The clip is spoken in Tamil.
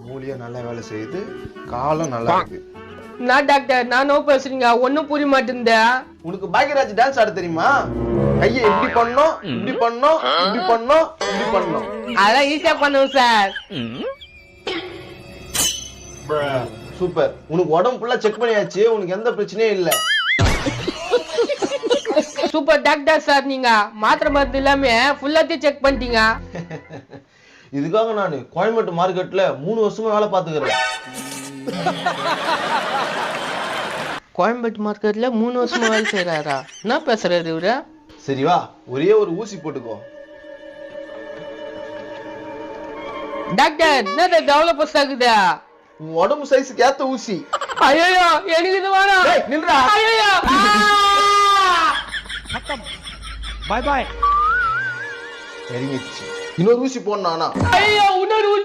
மூலியம் நல்லா வேலை செய்யுது, காலம் நல்லா இருக்கு. நான் டாக்டர் நானோ பேசுறீங்க ஒன்னும் புரிய மாட்டேங்குதா. உனக்கு பாக்யராஜ் டான்ஸ் ஆட தெரியுமா? கையை இப்படி பண்ணோம், இப்படி பண்ணோம், இப்படி பண்ணோம், இப்படி பண்ணோம். அதான் ஈஸியா பண்ணுவோம் சார். சூப்பர். உனக்கு உடம்பு ஃபுல்லா செக் பண்ணியாச்சு, உனக்கு எந்த பிரச்சனையும் இல்ல. சூப்பர் டாக்டர் சார், நீங்க மாத்திரை மருந்து இல்லாம ஃபுல்லாத்தையும் செக் பண்ணிட்டீங்க. இதுக்காக நான் கோயம்பேட்டு மார்க்கெட்ல 3 வருஷமா வேலை பார்த்துக்கிறேன். கோயம்பேட்டு மார்க்கெட்ல 3 வருஷமா வேலை செய்யறாரா? என்ன பேசுறாரு இவரு? சரி வா, ஒரே ஒரு ஊசி போட்டுக்கோ. டாக்டர் என்னது டெவலப் ஆகுதா? உன் உடம்பு சைஸுக்கு ஏத்த ஊசி. ஐயோ எனக்கு இது வேணாம். நில்றா. ஐயோ பாய் பாய். இறங்கிடுச்சு. இன்னொரு ஊசி போடணும். ஐயோ